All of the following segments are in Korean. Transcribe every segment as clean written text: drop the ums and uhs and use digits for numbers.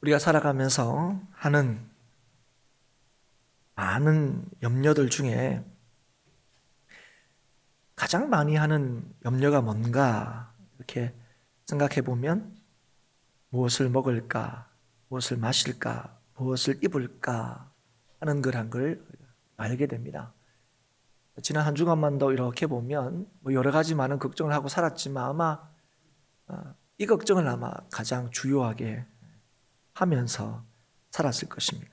우리가 살아가면서 하는 많은 염려들 중에 가장 많이 하는 염려가 뭔가 이렇게 생각해 보면 무엇을 먹을까, 무엇을 마실까, 무엇을 입을까 하는 거란 걸 알게 됩니다. 지난 한 주간만도 이렇게 보면 여러 가지 많은 걱정을 하고 살았지만 아마 이 걱정을 아마 가장 주요하게 하면서 살았을 것입니다.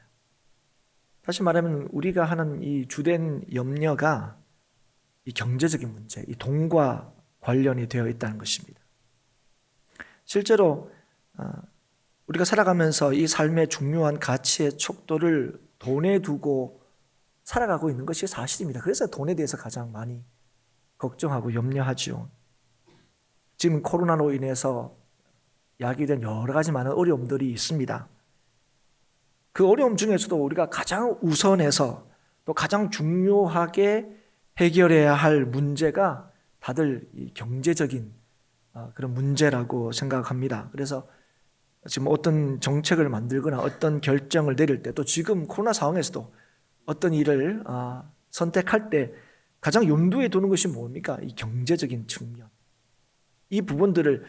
다시 말하면 우리가 하는 이 주된 염려가 이 경제적인 문제, 이 돈과 관련이 되어 있다는 것입니다. 실제로 우리가 살아가면서 이 삶의 중요한 가치의 척도를 돈에 두고 살아가고 있는 것이 사실입니다. 그래서 돈에 대해서 가장 많이 걱정하고 염려하죠. 지금 코로나로 인해서 야기된 여러 가지 많은 어려움들이 있습니다. 그 어려움 중에서도 우리가 가장 우선해서 또 가장 중요하게 해결해야 할 문제가 다들 이 경제적인 그런 문제라고 생각합니다. 그래서 지금 어떤 정책을 만들거나 어떤 결정을 내릴 때 또 지금 코로나 상황에서도 어떤 일을 선택할 때 가장 염두에 두는 것이 뭡니까? 이 경제적인 측면. 이 부분들을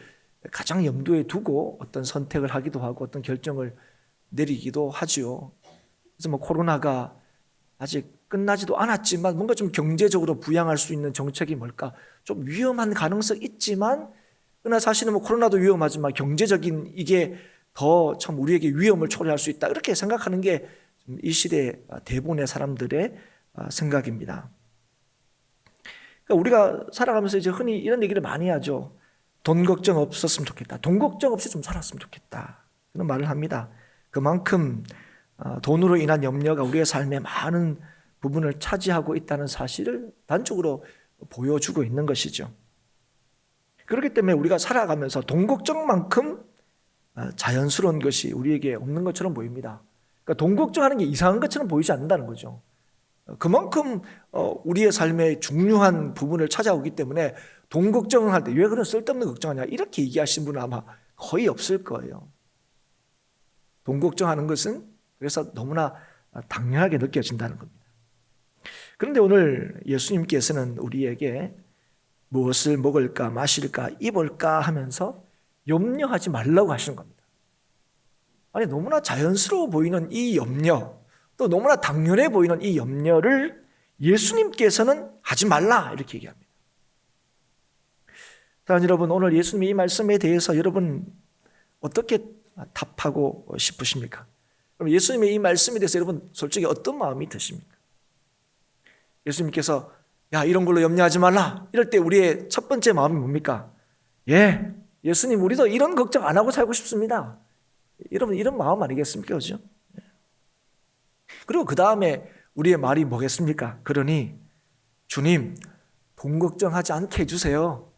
가장 염두에 두고 어떤 선택을 하기도 하고 어떤 결정을 내리기도 하지요. 그래서 코로나가 아직 끝나지도 않았지만 뭔가 좀 경제적으로 부양할 수 있는 정책이 뭘까? 좀 위험한 가능성이 있지만 그러나 사실은 코로나도 위험하지만 경제적인 이게 더 참 우리에게 위험을 초래할 수 있다. 이렇게 생각하는 게 이 시대 대부분의 사람들의 생각입니다. 그러니까 우리가 살아가면서 이제 흔히 이런 얘기를 많이 하죠. 돈 걱정 없었으면 좋겠다. 돈 걱정 없이 좀 살았으면 좋겠다. 그런 말을 합니다. 그만큼 돈으로 인한 염려가 우리의 삶의 많은 부분을 차지하고 있다는 사실을 단적으로 보여주고 있는 것이죠. 그렇기 때문에 우리가 살아가면서 돈 걱정만큼 자연스러운 것이 우리에게 없는 것처럼 보입니다. 그러니까 돈 걱정하는 게 이상한 것처럼 보이지 않는다는 거죠. 그만큼 우리의 삶의 중요한 부분을 찾아오기 때문에 돈 걱정을 할 때 왜 그런 쓸데없는 걱정하냐 이렇게 얘기하신 분은 아마 거의 없을 거예요. 돈 걱정하는 것은 그래서 너무나 당연하게 느껴진다는 겁니다. 그런데 오늘 예수님께서는 우리에게 무엇을 먹을까, 마실까, 입을까 하면서 염려하지 말라고 하시는 겁니다. 아니, 너무나 자연스러워 보이는 이 염려, 또 너무나 당연해 보이는 이 염려를 예수님께서는 하지 말라 이렇게 얘기합니다. 사랑하는 여러분, 오늘 예수님의 이 말씀에 대해서 여러분 어떻게 답하고 싶으십니까? 그럼 예수님의 이 말씀에 대해서 여러분 솔직히 어떤 마음이 드십니까? 예수님께서 야 이런 걸로 염려하지 말라 이럴 때 우리의 첫 번째 마음이 뭡니까? 예, 예수님 우리도 이런 걱정 안 하고 살고 싶습니다. 여러분 이런 마음 아니겠습니까? 그죠? 그리고 그 다음에 우리의 말이 뭐겠습니까? 그러니 주님 돈 걱정하지 않게 해주세요.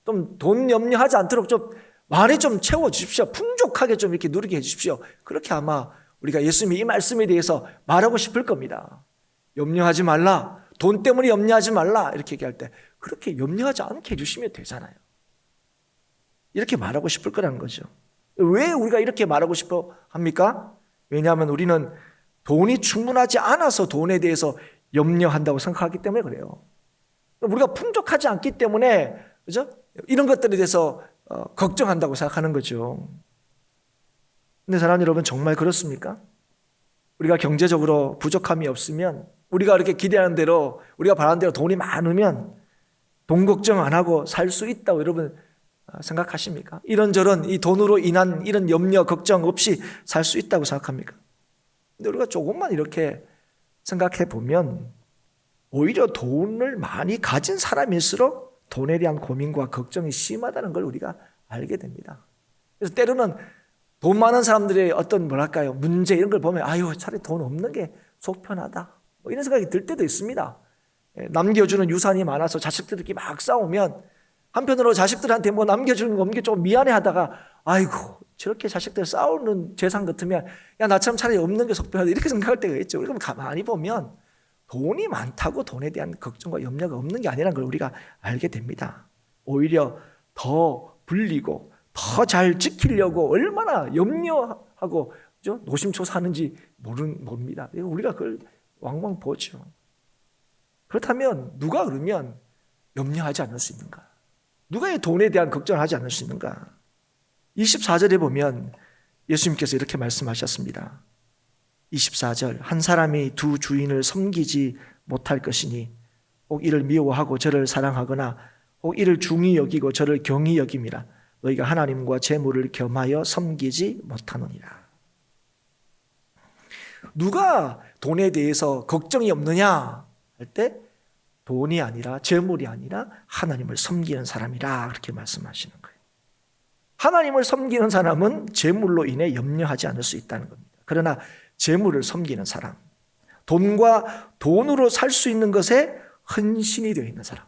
좀 돈 염려하지 않도록 좀 많이 좀 채워주십시오. 풍족하게 좀 이렇게 누리게 해주십시오. 그렇게 아마 우리가 예수님이 이 말씀에 대해서 말하고 싶을 겁니다. 염려하지 말라. 돈 때문에 염려하지 말라. 이렇게 얘기할 때 그렇게 염려하지 않게 해주시면 되잖아요. 이렇게 말하고 싶을 거라는 거죠. 왜 우리가 이렇게 말하고 싶어 합니까? 왜냐하면 우리는 돈이 충분하지 않아서 돈에 대해서 염려한다고 생각하기 때문에 그래요. 우리가 풍족하지 않기 때문에 그죠? 이런 것들에 대해서 걱정한다고 생각하는 거죠. 근데 사랑하는 여러분 정말 그렇습니까? 우리가 경제적으로 부족함이 없으면 우리가 이렇게 기대하는 대로 우리가 바라는 대로 돈이 많으면 돈 걱정 안 하고 살 수 있다고 여러분 생각하십니까? 이런저런 이 돈으로 인한 이런 염려 걱정 없이 살 수 있다고 생각합니까? 근데 우리가 조금만 이렇게 생각해 보면 오히려 돈을 많이 가진 사람일수록 돈에 대한 고민과 걱정이 심하다는 걸 우리가 알게 됩니다. 그래서 때로는 돈 많은 사람들의 어떤 뭐랄까요 문제 이런 걸 보면 아유 차라리 돈 없는 게 속 편하다 이런 생각이 들 때도 있습니다. 남겨주는 유산이 많아서 자식들끼리 막 싸우면 한편으로 자식들한테 뭐 남겨주는 거 없는 게 좀 미안해하다가 아이고 저렇게 자식들 싸우는 재산 같으면 야 나처럼 차라리 없는 게 속 편하다 이렇게 생각할 때가 있죠. 그럼 가만히 보면 돈이 많다고 돈에 대한 걱정과 염려가 없는 게 아니라는 걸 우리가 알게 됩니다. 오히려 더 불리고 더 잘 지키려고 얼마나 염려하고 노심초사하는지 모릅니다. 우리가 그걸 왕왕 보죠. 그렇다면 누가 그러면 염려하지 않을 수 있는가? 누가 이 돈에 대한 걱정을 하지 않을 수 있는가? 24절에 보면 예수님께서 이렇게 말씀하셨습니다. 24절, 한 사람이 두 주인을 섬기지 못할 것이니 혹 이를 미워하고 저를 사랑하거나 혹 이를 중히 여기고 저를 경히 여김이라. 너희가 하나님과 재물을 겸하여 섬기지 못하느니라. 누가 돈에 대해서 걱정이 없느냐 할 때 돈이 아니라 재물이 아니라 하나님을 섬기는 사람이라 그렇게 말씀하시는 거예요. 하나님을 섬기는 사람은 재물로 인해 염려하지 않을 수 있다는 겁니다. 그러나 재물을 섬기는 사람, 돈과 돈으로 살 수 있는 것에 헌신이 되어 있는 사람,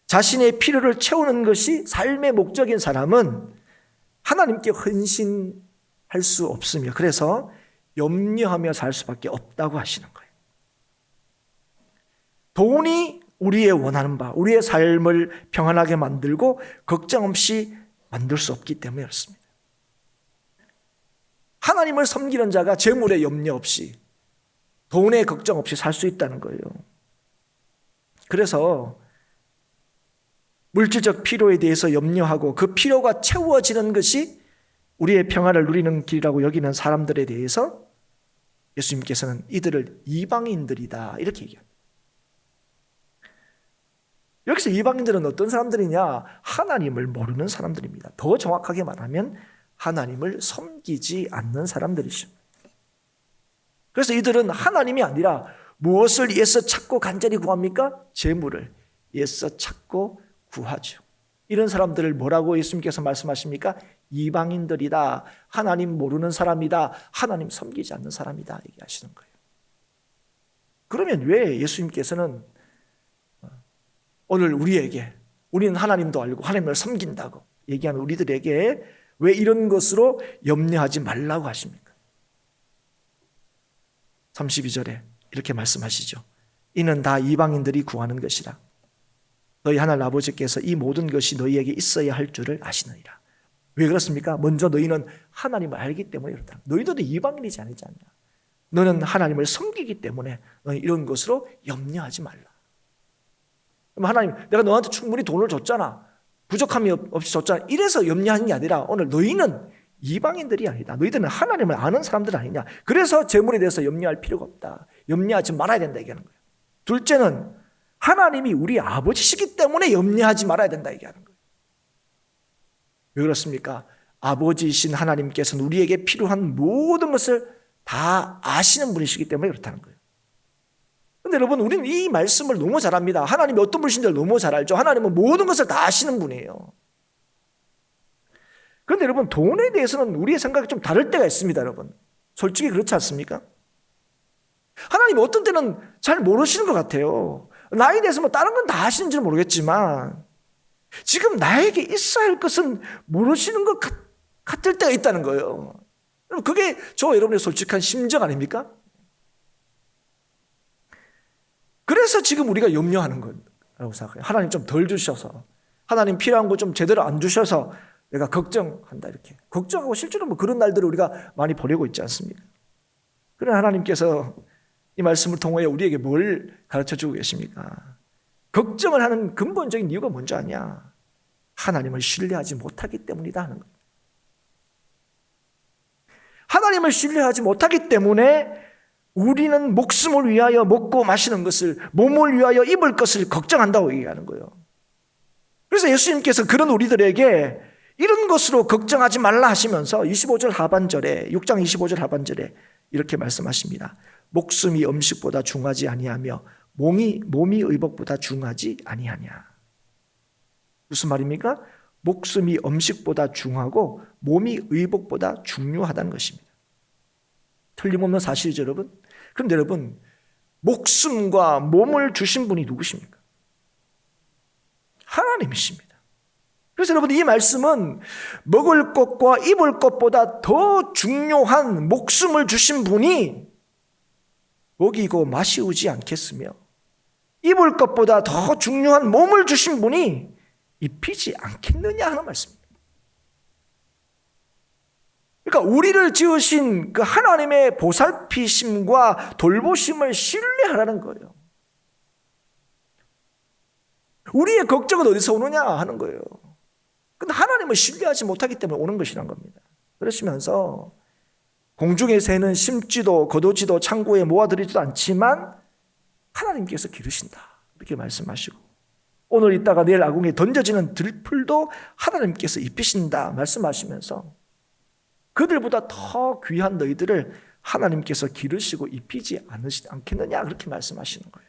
자신의 필요를 채우는 것이 삶의 목적인 사람은 하나님께 헌신할 수 없으며 그래서 염려하며 살 수밖에 없다고 하시는 거예요. 돈이 우리의 원하는 바, 우리의 삶을 평안하게 만들고 걱정 없이 만들 수 없기 때문에 그렇습니다. 하나님을 섬기는 자가 재물에 염려 없이 돈에 걱정 없이 살 수 있다는 거예요. 그래서 물질적 필요에 대해서 염려하고 그 필요가 채워지는 것이 우리의 평안을 누리는 길이라고 여기는 사람들에 대해서 예수님께서는 이들을 이방인들이다 이렇게 얘기합니다. 여기서 이방인들은 어떤 사람들이냐? 하나님을 모르는 사람들입니다. 더 정확하게 말하면 하나님을 섬기지 않는 사람들이십니다. 그래서 이들은 하나님이 아니라 무엇을 애써 찾고 간절히 구합니까? 재물을 애써 찾고 구하죠. 이런 사람들을 뭐라고 예수님께서 말씀하십니까? 이방인들이다. 하나님 모르는 사람이다. 하나님 섬기지 않는 사람이다. 얘기하시는 거예요. 그러면 왜 예수님께서는 오늘 우리는 하나님도 알고 하나님을 섬긴다고 얘기하는 우리들에게 왜 이런 것으로 염려하지 말라고 하십니까? 32절에 이렇게 말씀하시죠. 이는 다 이방인들이 구하는 것이라. 너희 하나님 아버지께서 이 모든 것이 너희에게 있어야 할 줄을 아시느니라. 왜 그렇습니까? 먼저 너희는 하나님을 알기 때문에 그렇다. 너희들도 이방인이지 않냐. 너는 하나님을 섬기기 때문에 너는 이런 것으로 염려하지 말라. 그럼 하나님, 내가 너한테 충분히 돈을 줬잖아. 부족함이 없이 줬잖아. 이래서 염려하는 게 아니라 오늘 너희는 이방인들이 아니다. 너희들은 하나님을 아는 사람들 아니냐. 그래서 재물에 대해서 염려할 필요가 없다. 염려하지 말아야 된다 얘기하는 거예요. 둘째는 하나님이 우리 아버지시기 때문에 염려하지 말아야 된다 얘기하는 거예요. 왜 그렇습니까? 아버지이신 하나님께서는 우리에게 필요한 모든 것을 다 아시는 분이시기 때문에 그렇다는 거예요. 그런데 여러분, 우리는 이 말씀을 너무 잘 압니다. 하나님이 어떤 분이신지를 너무 잘 알죠. 하나님은 모든 것을 다 아시는 분이에요. 그런데 여러분, 돈에 대해서는 우리의 생각이 좀 다를 때가 있습니다. 여러분, 솔직히 그렇지 않습니까? 하나님이 어떤 때는 잘 모르시는 것 같아요. 나에 대해서 뭐 다른 건 다 아시는지는 모르겠지만 지금 나에게 있어야 할 것은 모르시는 것 같을 때가 있다는 거예요. 그게 저와 여러분의 솔직한 심정 아닙니까? 그래서 지금 우리가 염려하는 거라고 생각해요. 하나님 좀 덜 주셔서, 하나님 필요한 거 좀 제대로 안 주셔서 내가 걱정한다 이렇게. 걱정하고 실제로 뭐 그런 날들을 우리가 많이 보내고 있지 않습니까? 그러나 하나님께서 이 말씀을 통하여 우리에게 뭘 가르쳐주고 계십니까? 걱정을 하는 근본적인 이유가 뭔지 아냐? 하나님을 신뢰하지 못하기 때문이다 하는 거예요. 하나님을 신뢰하지 못하기 때문에 우리는 목숨을 위하여 먹고 마시는 것을, 몸을 위하여 입을 것을 걱정한다고 얘기하는 거예요. 그래서 예수님께서 그런 우리들에게 이런 것으로 걱정하지 말라 하시면서 25절 하반절에, 6장 25절 하반절에 이렇게 말씀하십니다. 목숨이 음식보다 중하지 아니하며 몸이 의복보다 중하지 아니하냐. 무슨 말입니까? 목숨이 음식보다 중하고 몸이 의복보다 중요하다는 것입니다. 틀림없는 사실이죠, 여러분. 그런데 여러분, 목숨과 몸을 주신 분이 누구십니까? 하나님이십니다. 그래서 여러분, 이 말씀은 먹을 것과 입을 것보다 더 중요한 목숨을 주신 분이 먹이고 마시우지 않겠으며 입을 것보다 더 중요한 몸을 주신 분이 입히지 않겠느냐 하는 말씀입니다. 우리를 지으신 그 하나님의 보살피심과 돌보심을 신뢰하라는 거예요. 우리의 걱정은 어디서 오느냐 하는 거예요. 근데 하나님을 신뢰하지 못하기 때문에 오는 것이란 겁니다. 그러시면서 공중의 새는 심지도 거두지도 창고에 모아들이지도 않지만 하나님께서 기르신다, 이렇게 말씀하시고, 오늘 있다가 내일 아궁이에 던져지는 들풀도 하나님께서 입히신다 말씀하시면서 그들보다 더 귀한 너희들을 하나님께서 기르시고 입히지 않겠느냐, 그렇게 말씀하시는 거예요.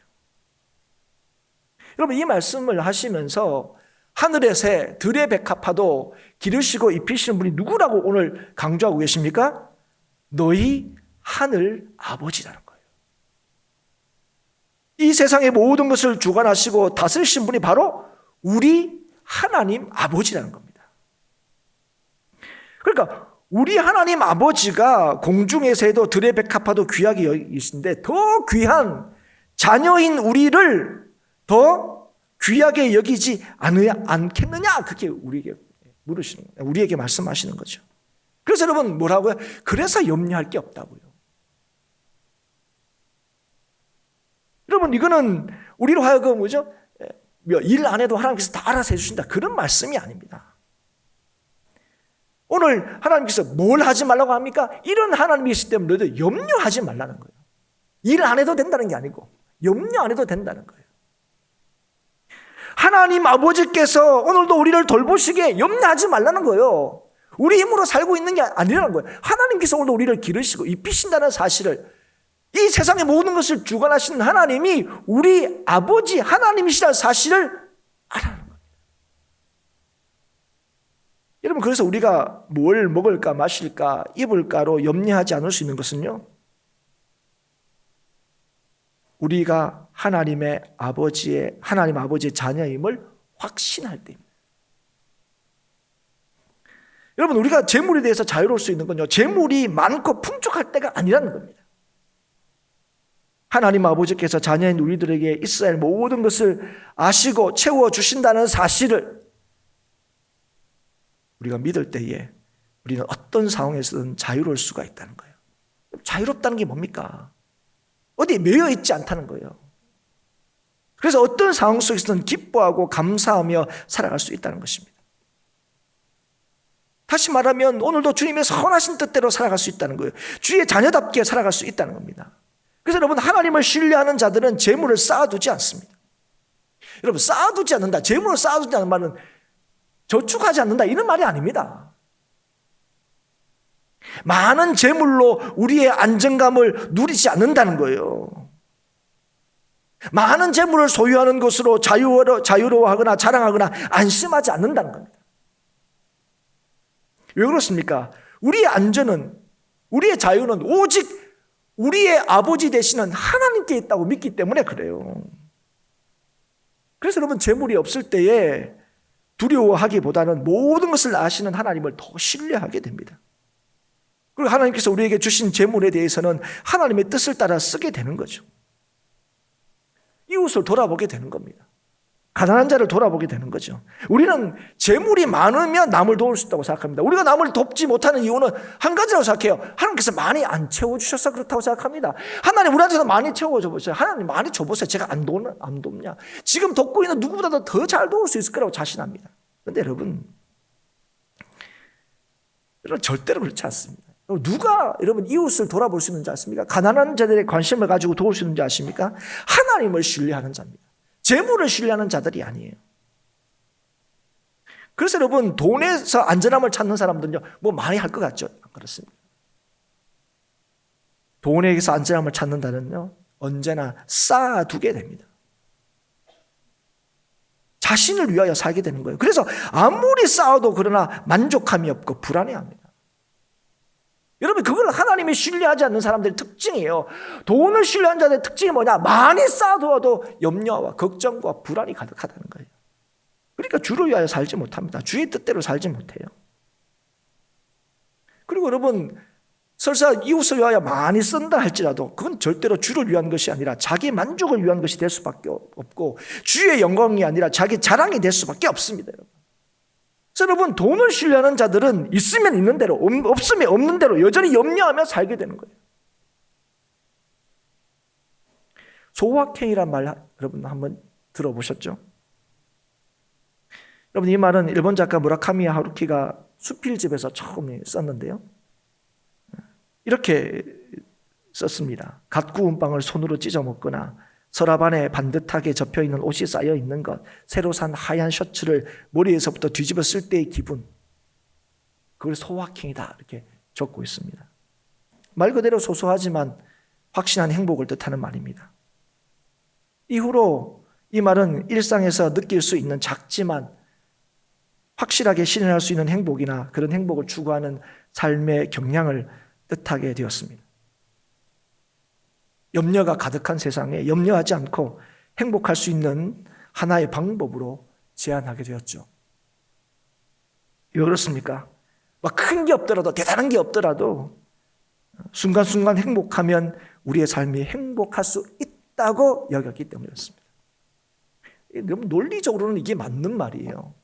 여러분, 이 말씀을 하시면서 하늘의 새, 들의 백합화도 기르시고 입히시는 분이 누구라고 오늘 강조하고 계십니까? 너희 하늘 아버지라는 거예요. 이 세상의 모든 것을 주관하시고 다스리신 분이 바로 우리 하나님 아버지라는 겁니다. 그러니까 우리 하나님 아버지가 공중의 새도 들의 백합화도 귀하게 여기신데 더 귀한 자녀인 우리를 더 귀하게 여기지 않겠느냐, 그렇게 우리에게 물으시는 거예요. 우리에게 말씀하시는 거죠. 그래서 여러분 뭐라고요? 그래서 염려할 게 없다고요. 여러분, 이거는 우리로 하여금 뭐죠? 일 안 해도 하나님께서 다 알아서 해주신다, 그런 말씀이 아닙니다. 오늘 하나님께서 뭘 하지 말라고 합니까? 이런 하나님이시기 때문에 너희들 염려하지 말라는 거예요. 일 안 해도 된다는 게 아니고 염려 안 해도 된다는 거예요. 하나님 아버지께서 오늘도 우리를 돌보시게 염려하지 말라는 거예요. 우리 힘으로 살고 있는 게 아니라는 거예요. 하나님께서 오늘도 우리를 기르시고 입히신다는 사실을, 이 세상의 모든 것을 주관하시는 하나님이 우리 아버지 하나님이시라는 사실을 알아는 겁니다. 여러분, 그래서 우리가 뭘 먹을까 마실까 입을까로 염려하지 않을 수 있는 것은요, 우리가 하나님 아버지의 자녀임을 확신할 때입니다. 여러분, 우리가 재물에 대해서 자유로울 수 있는 건요, 재물이 많고 풍족할 때가 아니라는 겁니다. 하나님 아버지께서 자녀인 우리들에게 있어야 할 모든 것을 아시고 채워주신다는 사실을 우리가 믿을 때에 우리는 어떤 상황에서든 자유로울 수가 있다는 거예요. 자유롭다는 게 뭡니까? 어디에 매여 있지 않다는 거예요. 그래서 어떤 상황 속에서든 기뻐하고 감사하며 살아갈 수 있다는 것입니다. 다시 말하면 오늘도 주님의 선하신 뜻대로 살아갈 수 있다는 거예요. 주의 자녀답게 살아갈 수 있다는 겁니다. 그래서 여러분, 하나님을 신뢰하는 자들은 재물을 쌓아두지 않습니다. 여러분, 쌓아두지 않는다, 재물을 쌓아두지 않는 말은 저축하지 않는다, 이런 말이 아닙니다. 많은 재물로 우리의 안정감을 누리지 않는다는 거예요. 많은 재물을 소유하는 것으로 자유로워하거나 자랑하거나 안심하지 않는다는 겁니다. 왜 그렇습니까? 우리의 안전은, 우리의 자유는 오직 우리의 아버지 되시는 하나님께 있다고 믿기 때문에 그래요. 그래서 여러분, 재물이 없을 때에 두려워하기보다는 모든 것을 아시는 하나님을 더 신뢰하게 됩니다. 그리고 하나님께서 우리에게 주신 재물에 대해서는 하나님의 뜻을 따라 쓰게 되는 거죠. 이웃을 돌아보게 되는 겁니다. 가난한 자를 돌아보게 되는 거죠. 우리는 재물이 많으면 남을 도울 수 있다고 생각합니다. 우리가 남을 돕지 못하는 이유는 한 가지라고 생각해요. 하나님께서 많이 안 채워주셔서 그렇다고 생각합니다. 하나님 우리한테서 많이 채워줘 보세요. 하나님 많이 줘보세요. 제가 안 돕냐. 지금 돕고 있는 누구보다도 더 잘 도울 수 있을 거라고 자신합니다. 그런데 여러분 절대로 그렇지 않습니다. 누가 여러분 이웃을 돌아볼 수 있는지 아십니까? 가난한 자들의 관심을 가지고 도울 수 있는지 아십니까? 하나님을 신뢰하는 자입니다. 재물을 신뢰하는 자들이 아니에요. 그래서 여러분, 돈에서 안전함을 찾는 사람들은요, 뭐 많이 할 것 같죠? 안 그렇습니다. 돈에서 안전함을 찾는다는요, 언제나 쌓아두게 됩니다. 자신을 위하여 살게 되는 거예요. 그래서 아무리 쌓아도 그러나 만족함이 없고 불안해합니다. 여러분, 그걸 하나님이 신뢰하지 않는 사람들의 특징이에요. 돈을 신뢰하는 자들의 특징이 뭐냐? 많이 쌓아두어도 염려와 걱정과 불안이 가득하다는 거예요. 그러니까 주를 위하여 살지 못합니다. 주의 뜻대로 살지 못해요. 그리고 여러분, 설사 이웃을 위하여 많이 쓴다 할지라도 그건 절대로 주를 위한 것이 아니라 자기 만족을 위한 것이 될 수밖에 없고, 주의 영광이 아니라 자기 자랑이 될 수밖에 없습니다. 여러분. 여러분, 돈을 신뢰하는 자들은 있으면 있는 대로, 없으면 없는 대로 여전히 염려하며 살게 되는 거예요. 소확행이란 말 여러분 한번 들어보셨죠? 여러분, 이 말은 일본 작가 무라카미 하루키가 수필집에서 처음 썼는데요. 이렇게 썼습니다. 갓 구운 빵을 손으로 찢어 먹거나 서랍 안에 반듯하게 접혀있는 옷이 쌓여 있는 것, 새로 산 하얀 셔츠를 머리에서부터 뒤집어 쓸 때의 기분, 그걸 소확행이다 이렇게 적고 있습니다. 말 그대로 소소하지만 확신한 행복을 뜻하는 말입니다. 이후로 이 말은 일상에서 느낄 수 있는 작지만 확실하게 실현할 수 있는 행복이나 그런 행복을 추구하는 삶의 경향을 뜻하게 되었습니다. 염려가 가득한 세상에 염려하지 않고 행복할 수 있는 하나의 방법으로 제안하게 되었죠. 왜 그렇습니까? 막 큰 게 없더라도, 대단한 게 없더라도 순간순간 행복하면 우리의 삶이 행복할 수 있다고 여겼기 때문이었습니다. 너무 논리적으로는 이게 맞는 말이에요.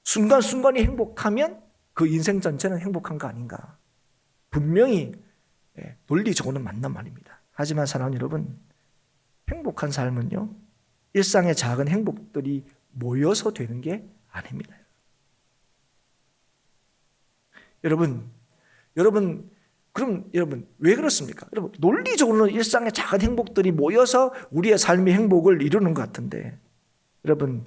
순간순간이 행복하면 그 인생 전체는 행복한 거 아닌가. 분명히 논리적으로는 맞는 말입니다. 하지만 사랑하는 여러분, 행복한 삶은요, 일상의 작은 행복들이 모여서 되는 게 아닙니다. 여러분, 그럼 여러분 왜 그렇습니까? 여러분, 논리적으로는 일상의 작은 행복들이 모여서 우리의 삶의 행복을 이루는 것 같은데, 여러분,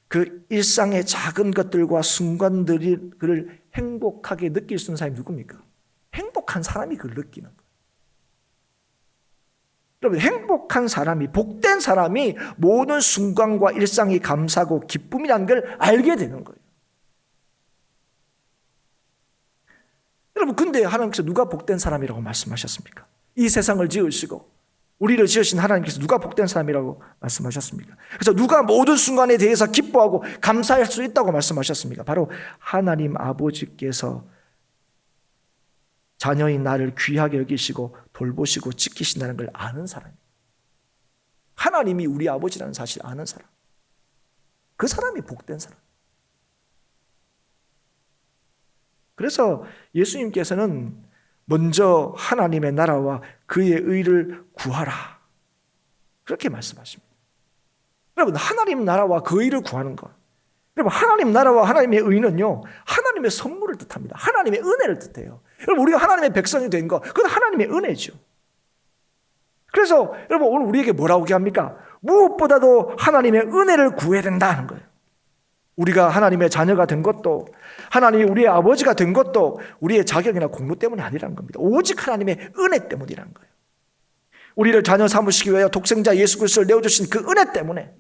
그 일상의 작은 것들과 순간들을 행복하게 느낄 수 있는 사람이 누굽니까? 행복한 사람이 그걸 느끼는 거예요. 여러분, 행복한 사람이, 복된 사람이 모든 순간과 일상이 감사하고 기쁨이라는 걸 알게 되는 거예요. 여러분, 근데 하나님께서 누가 복된 사람이라고 말씀하셨습니까? 이 세상을 지으시고 우리를 지으신 하나님께서 누가 복된 사람이라고 말씀하셨습니까? 그래서 누가 모든 순간에 대해서 기뻐하고 감사할 수 있다고 말씀하셨습니까? 바로 하나님 아버지께서 자녀인 나를 귀하게 여기시고 돌보시고 지키신다는 걸 아는 사람이에요. 하나님이 우리 아버지라는 사실을 아는 사람, 그 사람이 복된 사람. 그래서 예수님께서는 먼저 하나님의 나라와 그의 의를 구하라, 그렇게 말씀하십니다. 여러분, 하나님 나라와 그 의를 구하는 것, 여러분, 하나님 나라와 하나님의 의는요, 하나님의 선물을 뜻합니다. 하나님의 은혜를 뜻해요. 여러분, 우리가 하나님의 백성이 된 것, 그건 하나님의 은혜죠. 그래서 여러분, 오늘 우리에게 뭐라고 합니까? 무엇보다도 하나님의 은혜를 구해야 된다는 거예요. 우리가 하나님의 자녀가 된 것도, 하나님이 우리의 아버지가 된 것도 우리의 자격이나 공로 때문이 아니라는 겁니다. 오직 하나님의 은혜 때문이라는 거예요. 우리를 자녀 삼으시기 위하여 독생자 예수 그리스도를 내어주신 그 은혜 때문에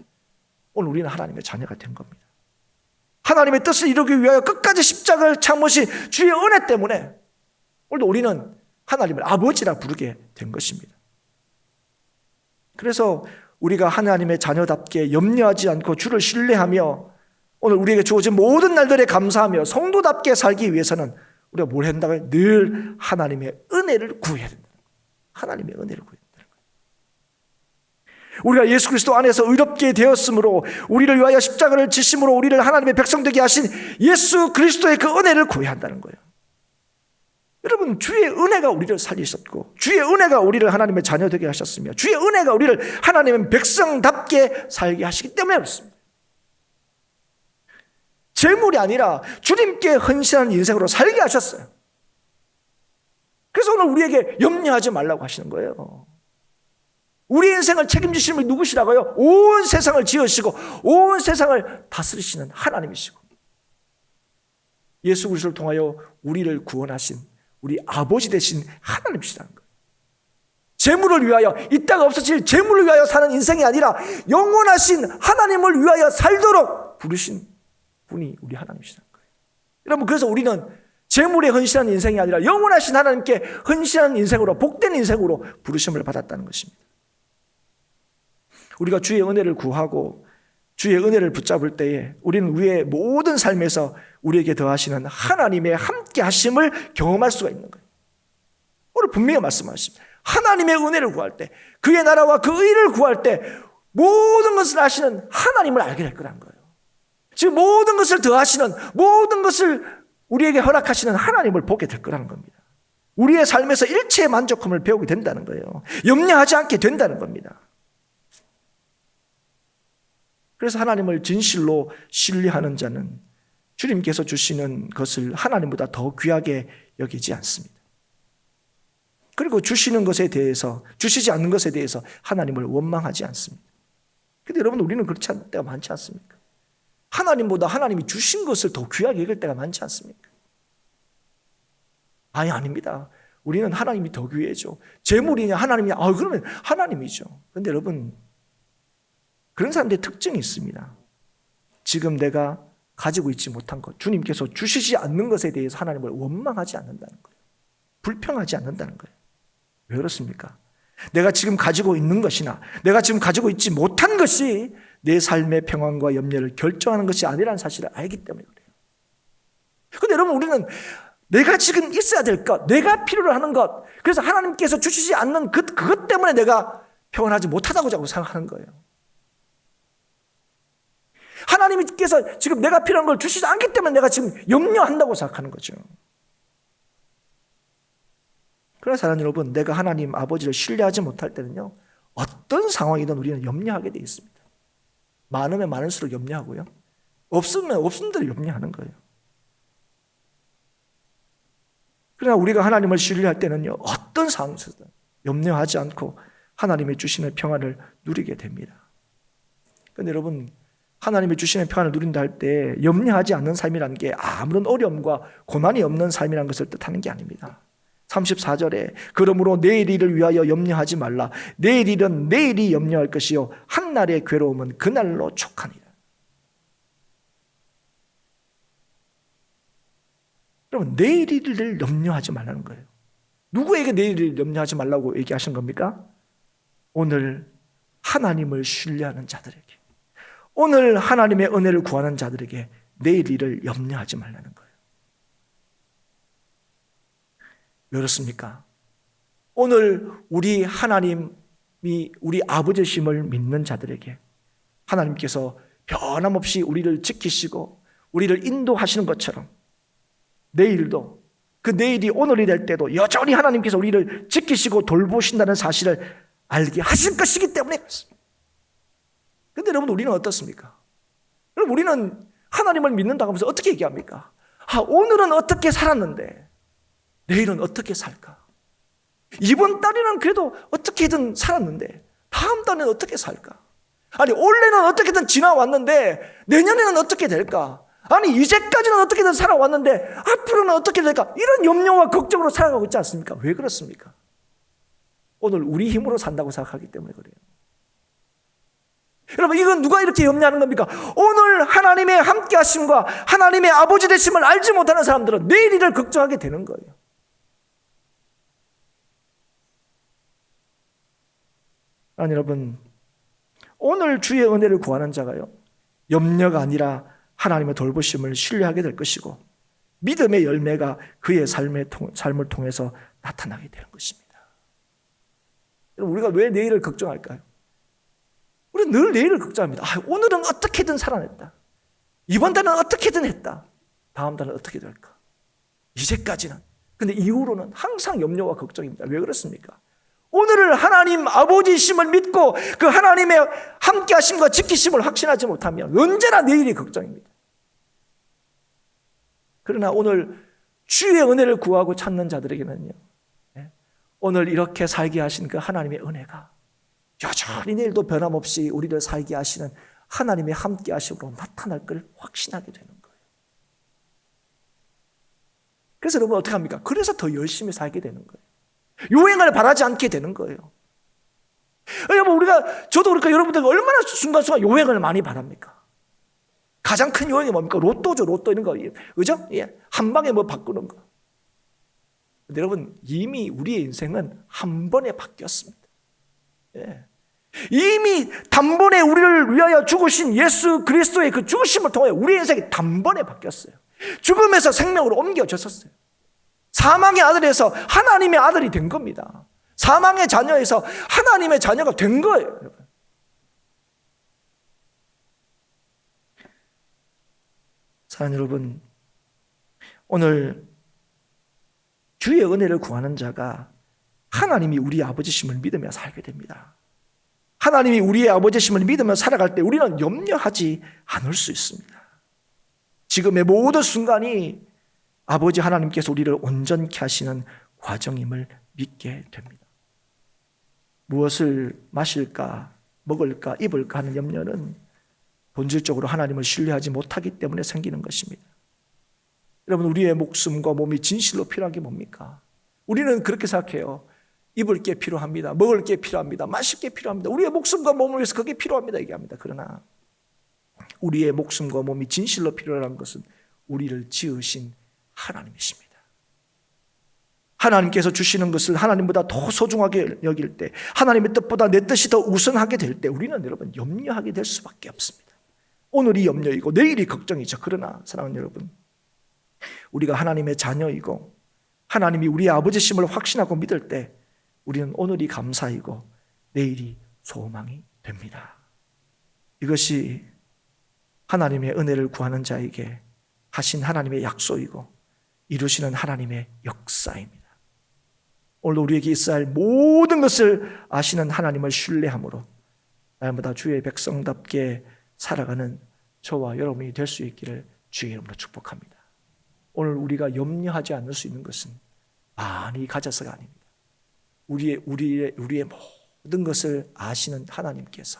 오늘 우리는 하나님의 자녀가 된 겁니다. 하나님의 뜻을 이루기 위하여 끝까지 십자가를 참으신 주의 은혜 때문에 오늘도 우리는 하나님을 아버지라 부르게 된 것입니다. 그래서 우리가 하나님의 자녀답게 염려하지 않고 주를 신뢰하며 오늘 우리에게 주어진 모든 날들에 감사하며 성도답게 살기 위해서는 우리가 뭘 해야 된다고요? 늘 하나님의 은혜를 구해야 된다. 하나님의 은혜를 구해야 된다는 거예요. 우리가 예수 그리스도 안에서 의롭게 되었으므로, 우리를 위하여 십자가를 지심으로 우리를 하나님의 백성 되게 하신 예수 그리스도의 그 은혜를 구해야 한다는 거예요. 여러분, 주의 은혜가 우리를 살리셨고, 주의 은혜가 우리를 하나님의 자녀 되게 하셨으며, 주의 은혜가 우리를 하나님의 백성답게 살게 하시기 때문에 그렇습니다. 재물이 아니라 주님께 헌신하는 인생으로 살게 하셨어요. 그래서 오늘 우리에게 염려하지 말라고 하시는 거예요. 우리 인생을 책임지시는 분이 누구시라고요? 온 세상을 지으시고 온 세상을 다스리시는 하나님이시고, 예수 그리스도를 통하여 우리를 구원하신 우리 아버지 되신 하나님이시라는 거예요. 재물을 위하여, 이따가 없어질 재물을 위하여 사는 인생이 아니라 영원하신 하나님을 위하여 살도록 부르신 분이 우리 하나님이시라는 거예요. 여러분, 그래서 우리는 재물에 헌신하는 인생이 아니라 영원하신 하나님께 헌신하는 인생으로, 복된 인생으로 부르심을 받았다는 것입니다. 우리가 주의 은혜를 구하고 주의 은혜를 붙잡을 때에 우리는 우리의 모든 삶에서 우리에게 더하시는 하나님의 함께 하심을 경험할 수가 있는 거예요. 오늘 분명히 말씀하십니다. 하나님의 은혜를 구할 때, 그의 나라와 그 의를 구할 때 모든 것을 아시는 하나님을 알게 될 거라는 거예요. 지금 모든 것을 더하시는, 모든 것을 우리에게 허락하시는 하나님을 보게 될 거라는 겁니다. 우리의 삶에서 일체의 만족함을 배우게 된다는 거예요. 염려하지 않게 된다는 겁니다. 그래서 하나님을 진실로 신뢰하는 자는 주님께서 주시는 것을 하나님보다 더 귀하게 여기지 않습니다. 그리고 주시는 것에 대해서, 주시지 않는 것에 대해서 하나님을 원망하지 않습니다. 근데 여러분, 우리는 그렇지 않을 때가 많지 않습니까? 하나님보다 하나님이 주신 것을 더 귀하게 여길 때가 많지 않습니까? 아닙니다. 우리는 하나님이 더 귀해죠. 재물이냐 하나님이냐? 그러면 하나님이죠. 그런데 여러분, 그런 사람들의 특징이 있습니다. 지금 내가 가지고 있지 못한 것, 주님께서 주시지 않는 것에 대해서 하나님을 원망하지 않는다는 거예요. 불평하지 않는다는 거예요. 왜 그렇습니까? 내가 지금 가지고 있는 것이나 내가 지금 가지고 있지 못한 것이 내 삶의 평안과 염려를 결정하는 것이 아니라는 사실을 알기 때문에 그래요. 그런데 여러분, 우리는 내가 지금 있어야 될 것, 내가 필요로 하는 것, 그래서 하나님께서 주시지 않는 그것 때문에 내가 평안하지 못하다고 자꾸 생각하는 거예요. 하나님께서 지금 내가 필요한 걸 주시지 않기 때문에 내가 지금 염려한다고 생각하는 거죠. 그러나 사랑하는 여러분, 내가 하나님 아버지를 신뢰하지 못할 때는요, 어떤 상황이든 우리는 염려하게 되어 있습니다. 많으면 많을수록 염려하고요, 없으면 없은 대로 염려하는 거예요. 그러나 우리가 하나님을 신뢰할 때는요, 어떤 상황에서든 염려하지 않고 하나님이 주시는 평안을 누리게 됩니다. 그런데 여러분, 하나님이 주시는 평안을 누린다 할 때 염려하지 않는 삶이라는 게 아무런 어려움과 고난이 없는 삶이라는 것을 뜻하는 게 아닙니다. 34절에 그러므로 내일 일을 위하여 염려하지 말라. 내일 일은 내일이 염려할 것이요 한날의 괴로움은 그날로 족하니라. 여러분, 내일 일을 염려하지 말라는 거예요. 누구에게 내일 일을 염려하지 말라고 얘기하신 겁니까? 오늘 하나님을 신뢰하는 자들에게, 오늘 하나님의 은혜를 구하는 자들에게 내일 일을 염려하지 말라는 거예요. 왜 그렇습니까? 오늘 우리 하나님이 우리 아버지심을 믿는 자들에게 하나님께서 변함없이 우리를 지키시고 우리를 인도하시는 것처럼 내일도, 그 내일이 오늘이 될 때도 여전히 하나님께서 우리를 지키시고 돌보신다는 사실을 알게 하실 것이기 때문에 그렇습니다. 그런데 여러분, 우리는 어떻습니까? 여러분, 우리는 하나님을 믿는다고 하면서 어떻게 얘기합니까? 오늘은 어떻게 살았는데 내일은 어떻게 살까? 이번 달에는 그래도 어떻게든 살았는데 다음 달에는 어떻게 살까? 아니, 올해는 어떻게든 지나왔는데 내년에는 어떻게 될까? 아니, 이제까지는 어떻게든 살아왔는데 앞으로는 어떻게 될까? 이런 염려와 걱정으로 살아가고 있지 않습니까? 왜 그렇습니까? 오늘 우리 힘으로 산다고 생각하기 때문에 그래요. 여러분, 이건 누가 이렇게 염려하는 겁니까? 오늘 하나님의 함께 하심과 하나님의 아버지 되심을 알지 못하는 사람들은 내일 일을 걱정하게 되는 거예요. 아니, 여러분, 오늘 주의 은혜를 구하는 자가요, 염려가 아니라 하나님의 돌보심을 신뢰하게 될 것이고 믿음의 열매가 그의 삶을 통해서 나타나게 되는 것입니다. 여러분, 우리가 왜 내일을 걱정할까요? 우리는 늘 내일을 걱정합니다. 오늘은 어떻게든 살아냈다. 이번 달은 어떻게든 했다. 다음 달은 어떻게 될까? 이제까지는. 근데 이후로는 항상 염려와 걱정입니다. 왜 그렇습니까? 오늘을 하나님 아버지심을 믿고 그 하나님의 함께 하심과 지키심을 확신하지 못하면 언제나 내일이 걱정입니다. 그러나 오늘 주의 은혜를 구하고 찾는 자들에게는요, 오늘 이렇게 살게 하신 그 하나님의 은혜가 여전히 내일도 변함없이 우리를 살게 하시는 하나님의 함께 하심으로 나타날 걸 확신하게 되는 거예요. 그래서 여러분 어떻게 합니까? 그래서 더 열심히 살게 되는 거예요. 요행을 바라지 않게 되는 거예요. 여러분, 저도 그러니까 여러분들 얼마나 순간순간 요행을 많이 바랍니까? 가장 큰 요행이 뭡니까? 로또죠, 로또 이런 거. 그죠? 예. 한 방에 뭐 바꾸는 거. 근데 여러분, 이미 우리의 인생은 한 번에 바뀌었습니다. 예. 이미 단번에 우리를 위하여 죽으신 예수 그리스도의 그 죽으심을 통해 우리의 인생이 단번에 바뀌었어요. 죽음에서 생명으로 옮겨졌었어요. 사망의 아들에서 하나님의 아들이 된 겁니다. 사망의 자녀에서 하나님의 자녀가 된 거예요. 여러분. 사랑하는 여러분, 오늘 주의 은혜를 구하는 자가 하나님이 우리 아버지심을 믿으며 살게 됩니다. 하나님이 우리의 아버지심을 믿으며 살아갈 때 우리는 염려하지 않을 수 있습니다. 지금의 모든 순간이 아버지 하나님께서 우리를 온전케 하시는 과정임을 믿게 됩니다. 무엇을 마실까, 먹을까, 입을까 하는 염려는 본질적으로 하나님을 신뢰하지 못하기 때문에 생기는 것입니다. 여러분, 우리의 목숨과 몸이 진실로 필요한 게 뭡니까? 우리는 그렇게 생각해요. 입을 게 필요합니다. 먹을 게 필요합니다. 마실 게 필요합니다. 우리의 목숨과 몸을 위해서 그게 필요합니다. 얘기합니다. 그러나 우리의 목숨과 몸이 진실로 필요한 것은 우리를 지으신 하나님이십니다. 하나님께서 주시는 것을 하나님보다 더 소중하게 여길 때, 하나님의 뜻보다 내 뜻이 더 우선하게 될 때 우리는 여러분 염려하게 될 수밖에 없습니다. 오늘이 염려이고 내일이 걱정이죠. 그러나 사랑하는 여러분, 우리가 하나님의 자녀이고 하나님이 우리의 아버지심을 확신하고 믿을 때 우리는 오늘이 감사이고 내일이 소망이 됩니다. 이것이 하나님의 은혜를 구하는 자에게 하신 하나님의 약속이고 이루시는 하나님의 역사입니다. 오늘 우리에게 있어야 할 모든 것을 아시는 하나님을 신뢰함으로 날마다 주의 백성답게 살아가는 저와 여러분이 될 수 있기를 주의 이름으로 축복합니다. 오늘 우리가 염려하지 않을 수 있는 것은 많이 가져서가 아닙니다. 우리의 모든 것을 아시는 하나님께서,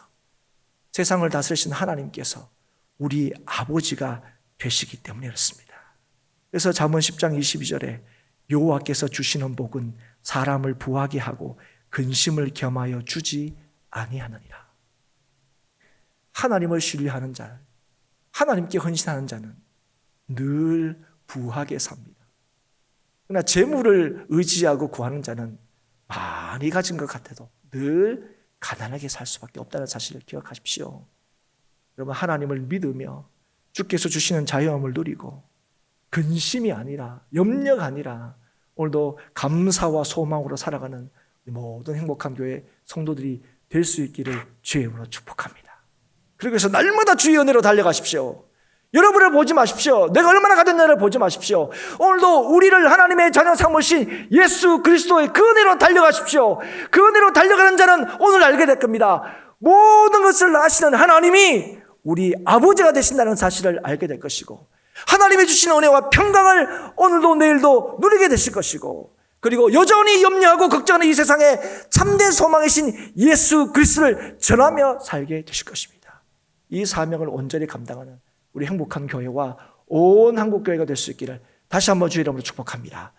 세상을 다스리시는 하나님께서 우리 아버지가 되시기 때문에 그렇습니다. 그래서 잠언 10장 22절에 여호와께서 주시는 복은 사람을 부하게 하고 근심을 겸하여 주지 아니하느니라. 하나님을 신뢰하는 자, 하나님께 헌신하는 자는 늘 부하게 삽니다. 그러나 재물을 의지하고 구하는 자는 많이 가진 것 같아도 늘 가난하게 살 수밖에 없다는 사실을 기억하십시오. 여러분, 하나님을 믿으며 주께서 주시는 자유함을 누리고 근심이 아니라, 염려가 아니라 오늘도 감사와 소망으로 살아가는 모든 행복한 교회 성도들이 될 수 있기를 주의 이름으로 축복합니다. 그리고 해서 날마다 주의 은혜로 달려가십시오. 여러분을 보지 마십시오. 내가 얼마나 가졌냐를 보지 마십시오. 오늘도 우리를 하나님의 자녀 삼으신 예수 그리스도의 그 은혜로 달려가십시오. 그 은혜로 달려가는 자는 오늘 알게 될 겁니다. 모든 것을 아시는 하나님이 우리 아버지가 되신다는 사실을 알게 될 것이고, 하나님이 주시는 은혜와 평강을 오늘도 내일도 누리게 되실 것이고, 그리고 여전히 염려하고 걱정하는 이 세상에 참된 소망이신 예수 그리스도를 전하며 살게 되실 것입니다. 이 사명을 온전히 감당하는 우리 행복한 교회와 온 한국교회가 될 수 있기를 다시 한번 주의 이름으로 축복합니다.